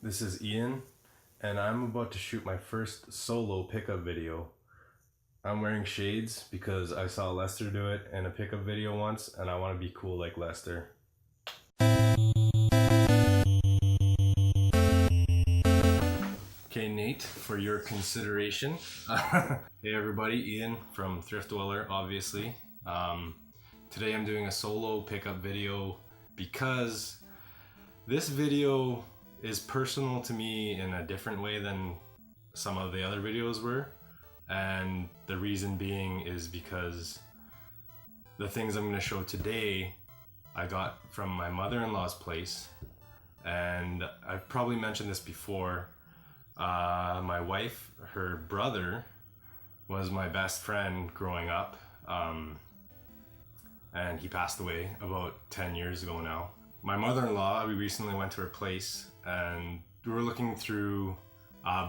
This is Ian, and I'm about to shoot my first solo pickup video. I'm wearing shades because I saw Lester do it in a pickup video once, and I want to be cool like Lester. Okay, Nate, for your consideration. Hey everybody, Ian from thriftdweller, obviously. Today I'm doing a solo pickup video because this video is personal to me in a different way than some of the other videos were. And the reason being is because the things I'm going to show today I got from my mother-in-law's place. And I've probably mentioned this before. My wife, her brother, was my best friend growing up. And he passed away about 10 years ago now. My mother-in-law, we recently went to her place and we were looking through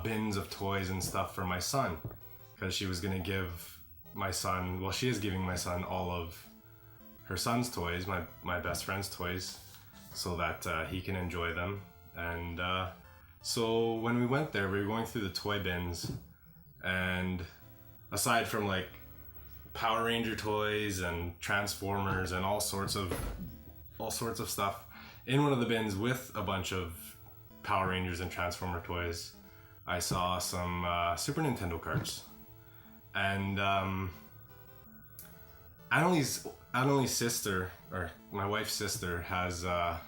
bins of toys and stuff for my son, because she was gonna give my son, well, she is giving my son all of her son's toys, my best friend's toys, so that he can enjoy them. And so when we went there, we were going through the toy bins, and aside from like Power Ranger toys and Transformers and all sorts of stuff, in one of the bins with a bunch of Power Rangers and Transformer toys, I saw some Super Nintendo carts. And Annalie's sister, or my wife's sister, has a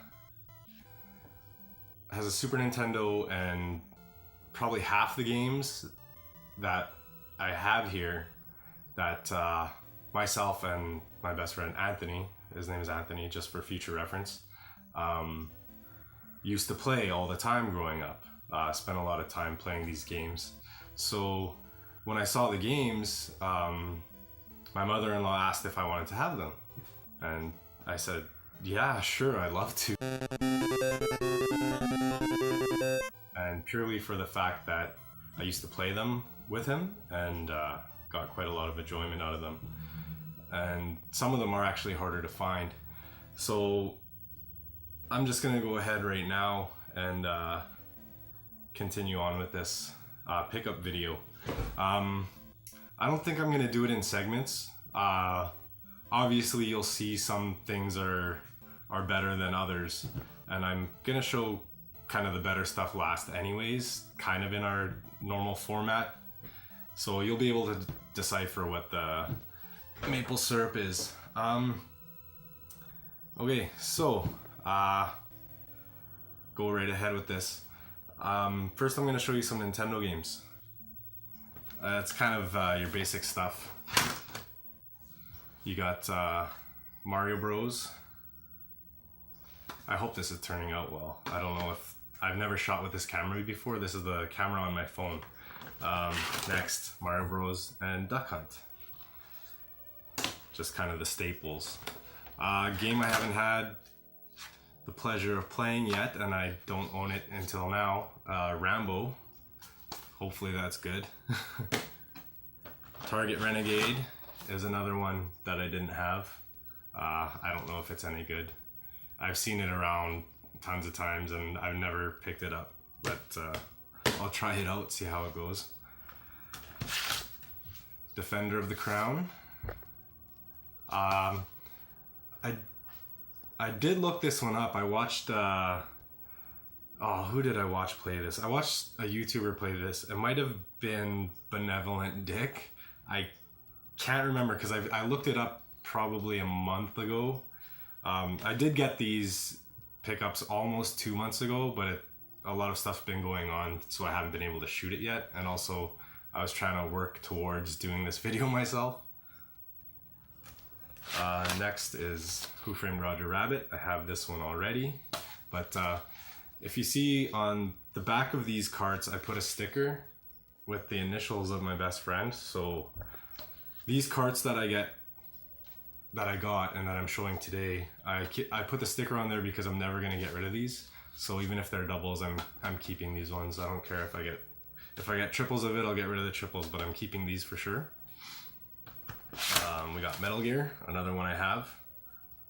Super Nintendo, and probably half the games that I have here that myself and my best friend Anthony, his name is Anthony, just for future reference, used to play all the time growing up. Spent a lot of time playing these games. So when I saw the games, my mother-in-law asked if I wanted to have them. And I said, yeah, sure, I'd love to. And purely for the fact that I used to play them with him and got quite a lot of enjoyment out of them. And some of them are actually harder to find. So I'm just gonna go ahead right now and continue on with this pickup video. I don't think I'm gonna do it in segments. Obviously you'll see some things are better than others, and I'm gonna show kind of the better stuff last anyways, kind of in our normal format. So you'll be able to decipher what the maple syrup is. Okay, so go right ahead with this. First I'm going to show you some Nintendo games. It's kind of your basic stuff. You got Mario Bros. I hope this is turning out well. I don't know if I've never shot with this camera before. This is the camera on my phone. Next, Mario Bros. And Duck Hunt. Just kind of the staples. Game I haven't had the pleasure of playing yet, and I don't own it until now. Rambo. Hopefully that's good. Target Renegade is another one that I didn't have. I don't know if it's any good. I've seen it around tons of times and I've never picked it up, but I'll try it out, see how it goes. Defender of the Crown. I did look this one up. I watched, who did I watch play this? I watched a YouTuber play this. It might have been Benevolent Dick. I can't remember because I looked it up probably a month ago. I did get these pickups almost 2 months ago, but a lot of stuff's been going on, so I haven't been able to shoot it yet. And also, I was trying to work towards doing this video myself. Next is Who Framed Roger Rabbit. I have this one already, but if you see on the back of these carts, I put a sticker with the initials of my best friend. So these carts that I got and that I'm showing today, I put the sticker on there because I'm never gonna get rid of these. So even if they're doubles, I'm keeping these ones. I don't care if I get triples of it, I'll get rid of the triples, but I'm keeping these for sure. We got Metal Gear, another one I have.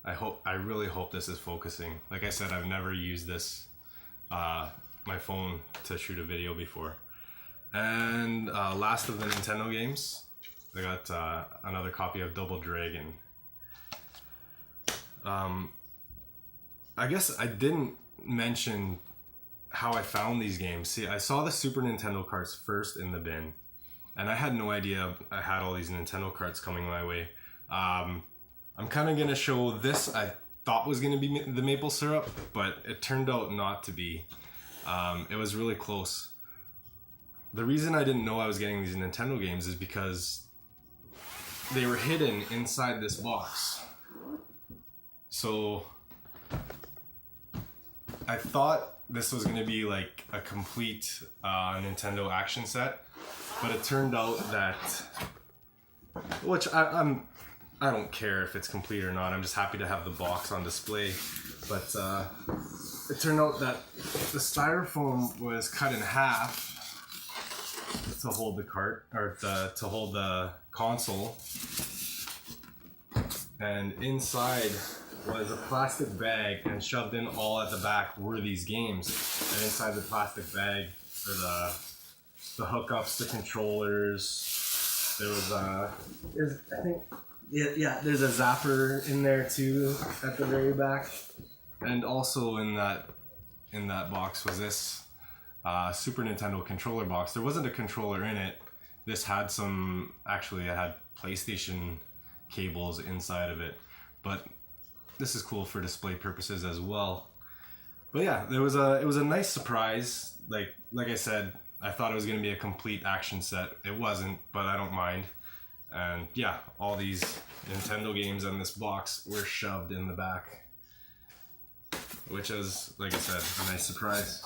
I really hope this is focusing. Like I said, I've never used this my phone to shoot a video before. And last of the Nintendo games, I got another copy of Double Dragon. I guess I didn't mention how I found these games. See, I saw the Super Nintendo carts first in the bin, and I had no idea I had all these Nintendo carts coming my way. I'm kind of going to show this. I thought was going to be the maple syrup, but it turned out not to be. It was really close. The reason I didn't know I was getting these Nintendo games is because they were hidden inside this box. So I thought this was going to be like a complete Nintendo action set, but it turned out that, which I don't care if it's complete or not. I'm just happy to have the box on display. But it turned out that the styrofoam was cut in half to hold the cart, or to hold the console, and inside was a plastic bag, and shoved in all at the back were these games. And inside the plastic bag are the hookups, the controllers. There was there's a zapper in there too at the very back. And also in that box was this Super Nintendo controller box. There wasn't a controller in it. This had actually it had PlayStation cables inside of it, but this is cool for display purposes as well. But yeah, it was a nice surprise. Like I said, I thought it was going to be a complete action set. It wasn't, but I don't mind. And yeah, all these Nintendo games in this box were shoved in the back, which is, like I said, a nice surprise.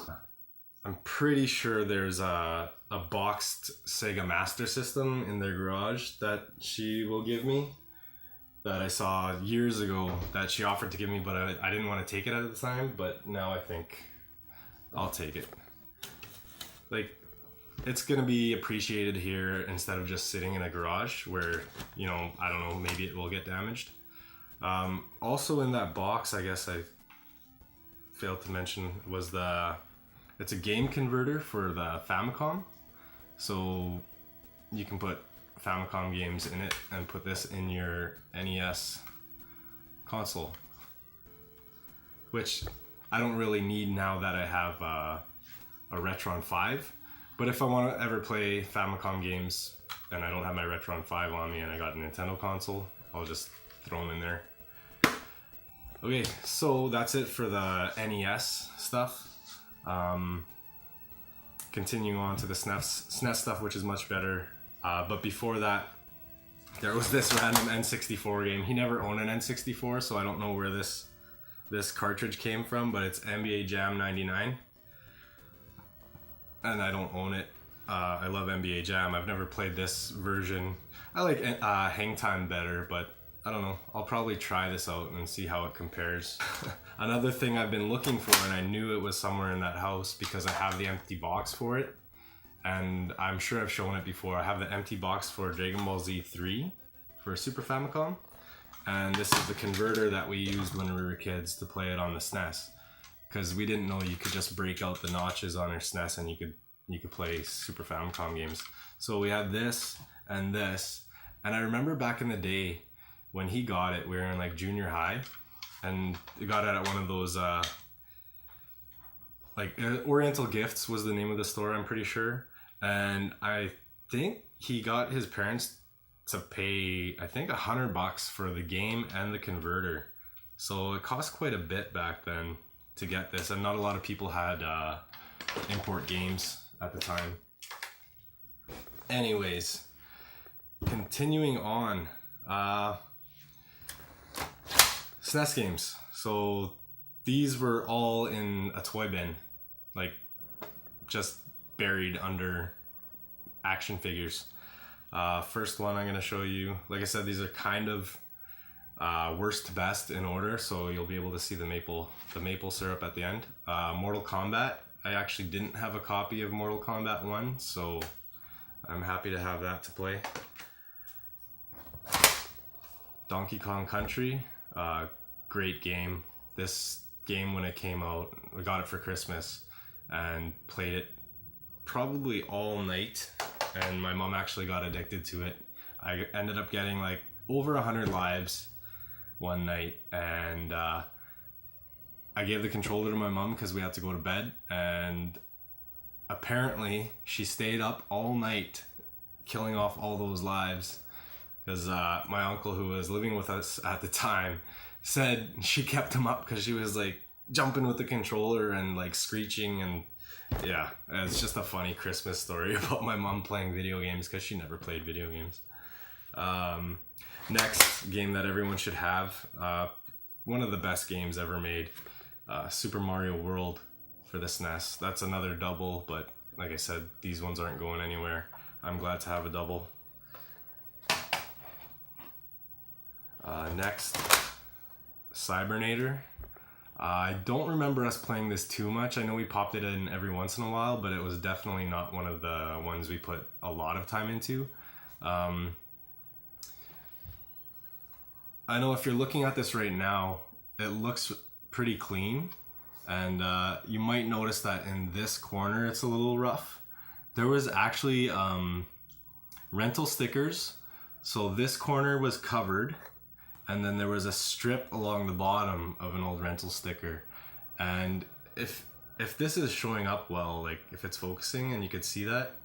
I'm pretty sure there's a boxed Sega Master System in their garage that she will give me, that I saw years ago that she offered to give me, but I didn't want to take it at the time, but now I think I'll take it. Like, it's gonna be appreciated here instead of just sitting in a garage where, you know, I don't know, maybe it will get damaged. Also in that box, I guess I failed to mention, was it's a game converter for the Famicom. So you can put Famicom games in it and put this in your NES console, which I don't really need now that I have a Retron 5. But if I want to ever play Famicom games and I don't have my Retron 5 on me and I got a Nintendo console, I'll just throw them in there. Okay, so that's it for the NES stuff. Continuing on to the SNES stuff, which is much better. But before that, there was this random N64 game. He never owned an N64, so I don't know where this cartridge came from, but it's NBA Jam 99. And I don't own it. I love NBA Jam. I've never played this version. I like Hang Time better, but I don't know. I'll probably try this out and see how it compares. Another thing I've been looking for, and I knew it was somewhere in that house because I have the empty box for it. And I'm sure I've shown it before. I have the empty box for Dragon Ball Z 3 for Super Famicom. And this is the converter that we used when we were kids to play it on the SNES. Because we didn't know you could just break out the notches on our SNES and you could play Super Famicom games. So we had this. And I remember back in the day when he got it, we were in like junior high, and he got it at one of those Oriental Gifts was the name of the store, I'm pretty sure. And I think he got his parents to pay, I think, $100 for the game and the converter. So it cost quite a bit back then to get this, and not a lot of people had import games at the time. Anyways, continuing on, SNES games. So these were all in a toy bin, like just buried under action figures. First one I'm going to show you, like I said, these are kind of worst to best in order, so you'll be able to see the maple syrup at the end. Mortal Kombat. I actually didn't have a copy of Mortal Kombat 1, so I'm happy to have that to play. Donkey Kong Country, great game. This game, when it came out, we got it for Christmas, and played it probably all night, and my mom actually got addicted to it. I ended up getting like over 100 lives one night, and I gave the controller to my mom because we had to go to bed, and apparently she stayed up all night killing off all those lives because my uncle, who was living with us at the time, said she kept him up because she was like jumping with the controller and like screeching. And yeah, it's just a funny Christmas story about my mom playing video games because she never played video games. Next game that everyone should have, one of the best games ever made, Super Mario World for the SNES. That's another double, but like I said, these ones aren't going anywhere. I'm glad to have a double. Next, Cybernator. I don't remember us playing this too much. I know we popped it in every once in a while, but it was definitely not one of the ones we put a lot of time into. I know if you're looking at this right now, it looks pretty clean, and you might notice that in this corner it's a little rough. There was actually rental stickers, so this corner was covered, and then there was a strip along the bottom of an old rental sticker. And if this is showing up well, like if it's focusing and you could see that,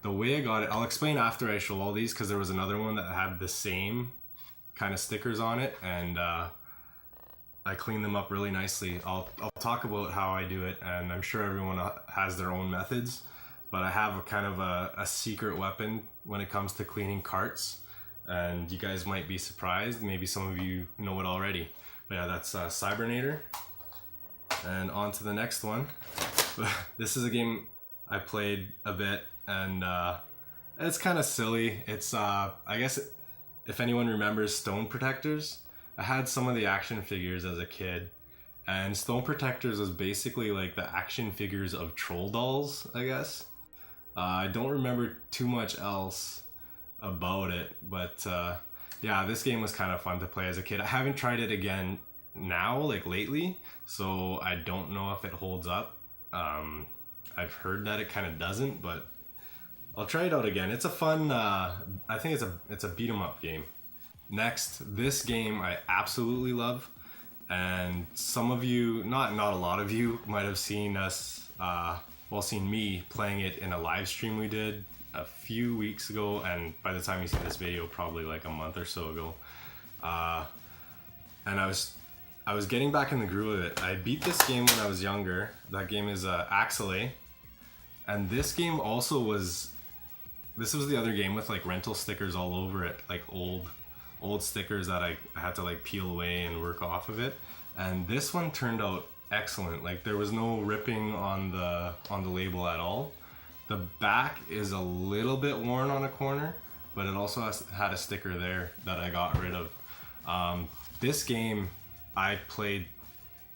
the way I got it, I'll explain after I show all these, because there was another one that had the same kind of stickers on it, and I cleaned them up really nicely. I'll talk about how I do it, and I'm sure everyone has their own methods, but I have a kind of a secret weapon when it comes to cleaning carts, and you guys might be surprised. Maybe some of you know it already. But yeah, that's Cybernator. And on to the next one. This is a game I played a bit, and it's kind of silly. It's I guess if anyone remembers Stone Protectors, I had some of the action figures as a kid, and Stone Protectors was basically like the action figures of troll dolls, I guess. I don't remember too much else about it, but yeah, this game was kind of fun to play as a kid. I haven't tried it again now, like lately, so I don't know if it holds up. I've heard that it kind of doesn't, but I'll try it out again. It's a fun, I think it's a beat 'em up game. Next, this game I absolutely love, and some of you, not a lot of you, might have seen us, seen me playing it in a live stream we did a few weeks ago, and by the time you see this video, probably like a month or so ago. And I was getting back in the groove of it. I beat this game when I was younger. That game is Axelay, and this game also was. This was the other game with like rental stickers all over it, like old stickers that I had to like peel away and work off of it. And this one turned out excellent. Like there was no ripping on the label at all. The back is a little bit worn on a corner, but it also had a sticker there that I got rid of. This game, I played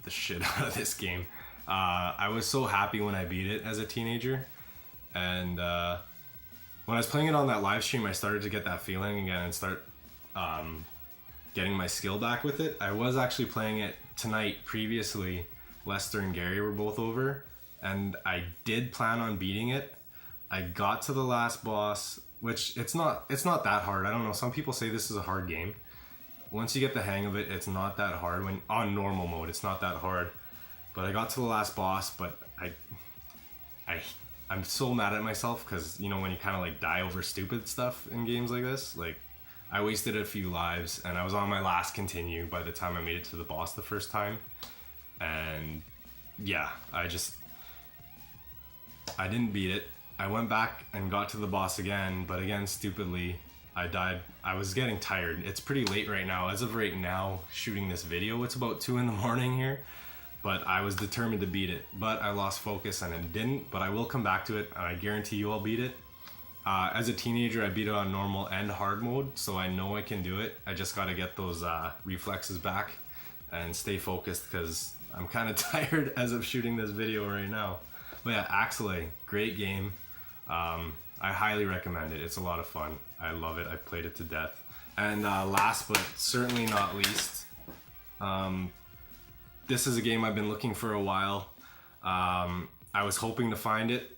the shit out of this game. I was so happy when I beat it as a teenager, and when I was playing it on that live stream, I started to get that feeling again and start getting my skill back with it. I was actually playing it tonight previously. Lester and Gary were both over, and I did plan on beating it. I got to the last boss, which it's not that hard. I don't know, some people say this is a hard game. Once you get the hang of it, it's not that hard. When on normal mode, it's not that hard. But I got to the last boss, but I'm so mad at myself because, you know, when you kind of like die over stupid stuff in games like this, like I wasted a few lives and I was on my last continue by the time I made it to the boss the first time. And yeah, I didn't beat it. I went back and got to the boss again, but again, stupidly, I died. I was getting tired. It's pretty late right now. As of right now, shooting this video, it's about 2 in the morning here. But I was determined to beat it, but I lost focus and it didn't, but I will come back to it, and I guarantee you I'll beat it. As a teenager, I beat it on normal and hard mode, so I know I can do it. I just gotta get those reflexes back and stay focused, because I'm kind of tired as of shooting this video right now. But yeah, Axelay, great game. I highly recommend it. It's a lot of fun. I love it. I played it to death. And last but certainly not least, this is a game I've been looking for a while. I was hoping to find it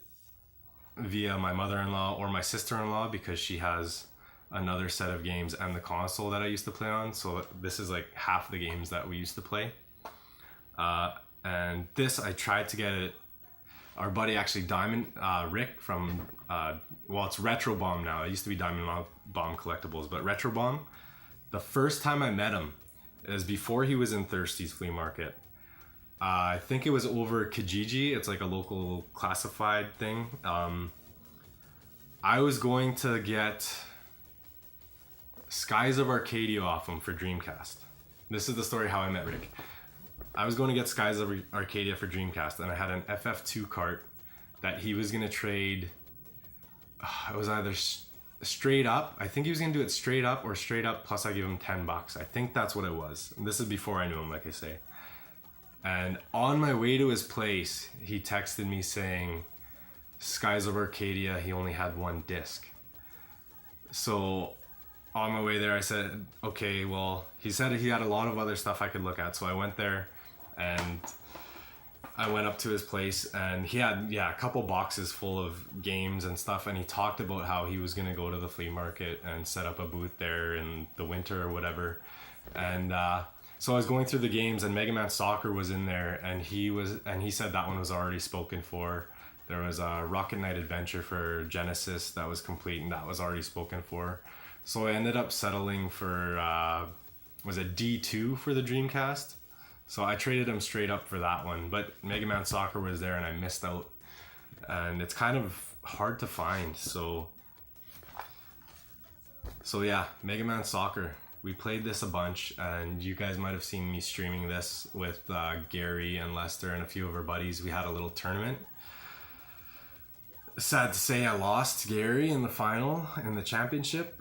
via my mother-in-law or my sister-in-law because she has another set of games and the console that I used to play on. So this is like half the games that we used to play. And this I tried to get it. Our buddy actually Diamond Rick from it's Retro Bomb now. It used to be Diamond Bomb Collectibles, but Retro Bomb. The first time I met him is before he was in Thirsty's flea market. I think it was over Kijiji. It's like a local classified thing. I was going to get Skies of Arcadia off him for Dreamcast. This is the story how I met Rick. I was going to get Skies of Arcadia for Dreamcast, and I had an FF2 cart that he was going to trade. It was either straight up. I think he was going to do it straight up or straight up plus I give him $10. I think that's what it was. And this is before I knew him, like I say. And on my way to his place, he texted me saying, Skies of Arcadia, he only had one disc. So on my way there, I said, okay, well, he said he had a lot of other stuff I could look at. So I went there and I went up to his place and he had, a couple boxes full of games and stuff. And he talked about how he was going to go to the flea market and set up a booth there in the winter or whatever. And, so I was going through the games and Mega Man Soccer was in there and he said that one was already spoken for. There was a Rocket Knight Adventure for Genesis that was complete and that was already spoken for. So I ended up settling for, was it D2 for the Dreamcast? So I traded him straight up for that one, but Mega Man Soccer was there and I missed out. And it's kind of hard to find, so yeah, Mega Man Soccer. We played this a bunch, and you guys might have seen me streaming this with Gary and Lester and a few of our buddies. We had a little tournament. Sad to say I lost Gary in the final, in the championship.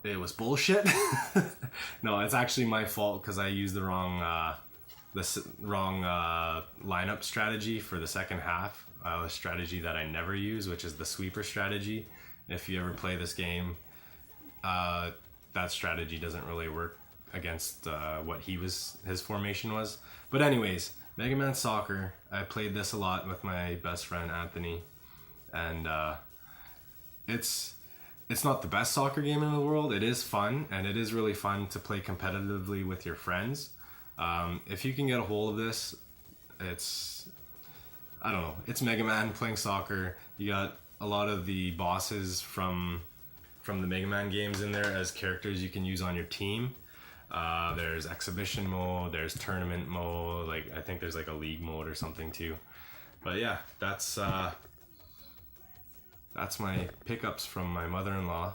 It was bullshit. No, it's actually my fault because I used the wrong lineup strategy for the second half. A strategy that I never use, which is the sweeper strategy. If you ever play this game, that strategy doesn't really work against what his formation was. But anyways, Mega Man Soccer, I played this a lot with my best friend Anthony, and it's not the best soccer game in the world. It is fun, and it is really fun to play competitively with your friends. If you can get a hold of this, it's Mega Man playing soccer. You got a lot of the bosses from the Mega Man games in there as characters you can use on your team. There's exhibition mode, there's tournament mode, like I think there's like a league mode or something too. But yeah, that's my pickups from my mother-in-law.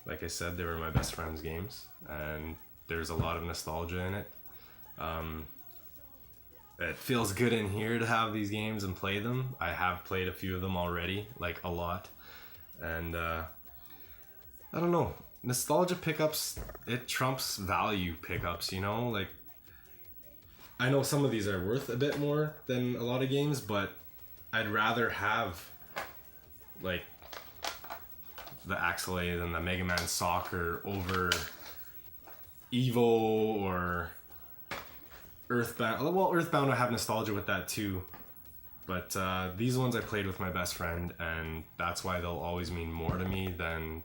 Like I said, they were my best friend's games, and there's a lot of nostalgia in it. It feels good in here to have these games and play them. I have played a few of them already, like a lot, and I don't know. Nostalgia pickups, it trumps value pickups, you know? Like, I know some of these are worth a bit more than a lot of games, but I'd rather have, like, the Axelade and the Mega Man Soccer over Evo or Earthbound. Well, Earthbound, I have nostalgia with that too. But these ones I played with my best friend, and that's why they'll always mean more to me than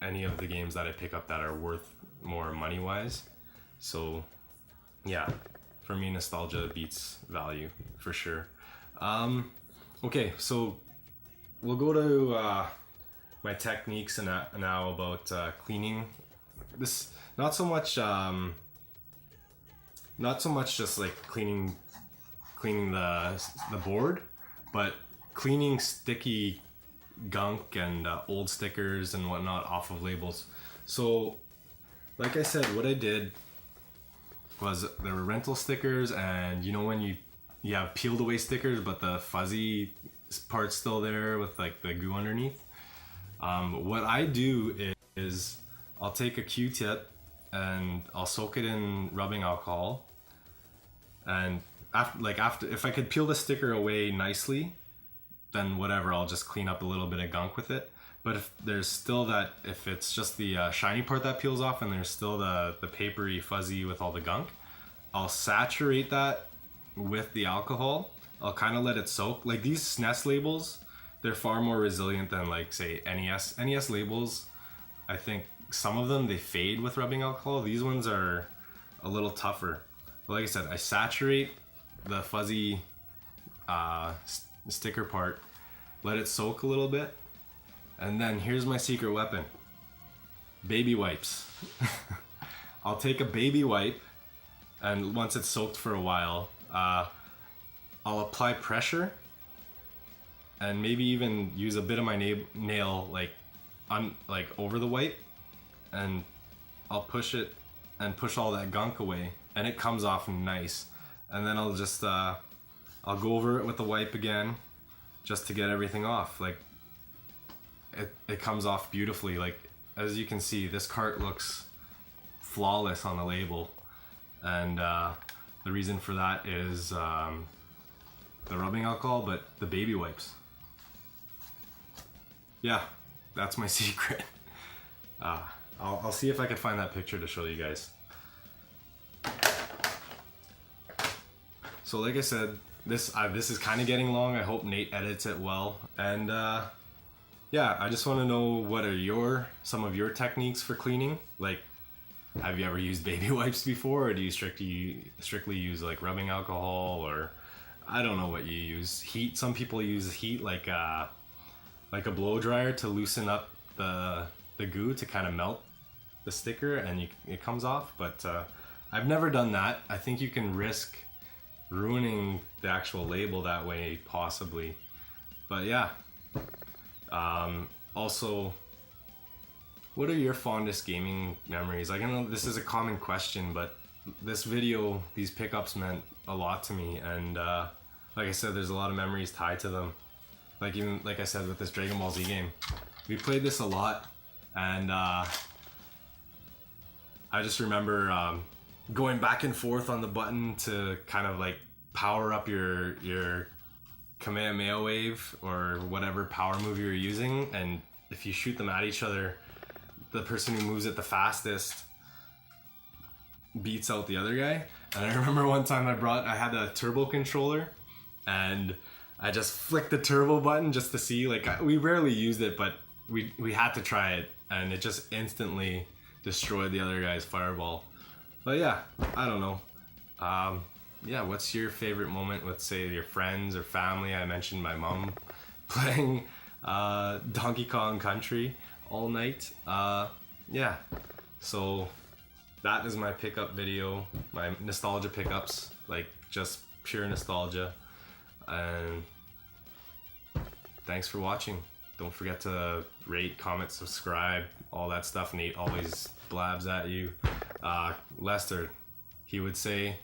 any of the games that I pick up that are worth more money-wise. So, yeah, for me, nostalgia beats value, for sure. Okay, so we'll go to my techniques now about cleaning. This, not so much just like cleaning the board, but cleaning sticky gunk and old stickers and whatnot off of labels. So like I said, what I did was there were rental stickers, and you know when you have peeled away stickers but the fuzzy part's still there with like the goo underneath. What I do is I'll take a Q-tip and I'll soak it in rubbing alcohol, and after if I could peel the sticker away nicely, then whatever, I'll just clean up a little bit of gunk with it. But if there's still if it's just the shiny part that peels off and there's still the papery fuzzy with all the gunk, I'll saturate that with the alcohol, I'll kind of let it soak. Like these SNES labels, they're far more resilient than like say NES. NES labels, I think some of them they fade with rubbing alcohol. These ones are a little tougher. But like I said, I saturate the fuzzy sticker part, let it soak a little bit, and then here's my secret weapon. Baby wipes. I'll take a baby wipe, and once it's soaked for a while, I'll apply pressure and maybe even use a bit of my nail like over the wipe, and I'll push it and push all that gunk away, and it comes off nice. And then I'll just I'll go over it with the wipe again just to get everything off. Like it comes off beautifully. Like as you can see, this cart looks flawless on the label, and the reason for that is the rubbing alcohol, but the baby wipes. Yeah, that's my secret. I'll see if I can find that picture to show you guys. So like I said, this is kind of getting long. I hope Nate edits it well. And yeah, I just want to know, what are some of your techniques for cleaning? Like, have you ever used baby wipes before, or do you strictly use like rubbing alcohol, or I don't know what you use. Heat. Some people use heat, like a blow dryer to loosen up the goo to kind of melt the sticker, and it comes off. But I've never done that. I think you can risk ruining the actual label that way, possibly. But yeah. Also, what are your fondest gaming memories? Like, I know this is a common question, but this video, these pickups meant a lot to me, and like I said, there's a lot of memories tied to them. Like even like I said with this Dragon Ball Z game, we played this a lot, and I just remember going back and forth on the button to kind of like power up your Kamehameha wave or whatever power move you're using, and if you shoot them at each other, the person who moves it the fastest beats out the other guy. And I remember one time I had a turbo controller, and I just flicked the turbo button just to see, like, we rarely used it, but we had to try it, and it just instantly destroyed the other guy's fireball. But yeah, I don't know. Yeah, what's your favorite moment with, say, your friends or family? I mentioned my mom playing Donkey Kong Country all night. Yeah, so that is my pickup video, my nostalgia pickups, like just pure nostalgia. And thanks for watching. Don't forget to rate, comment, subscribe, all that stuff Nate always blabs at you. Lester, he would say,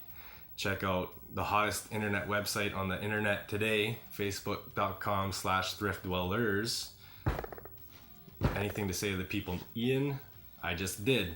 check out the hottest internet website on the internet today, facebook.com/thriftdwellers. Anything to say to the people? Ian, I just did.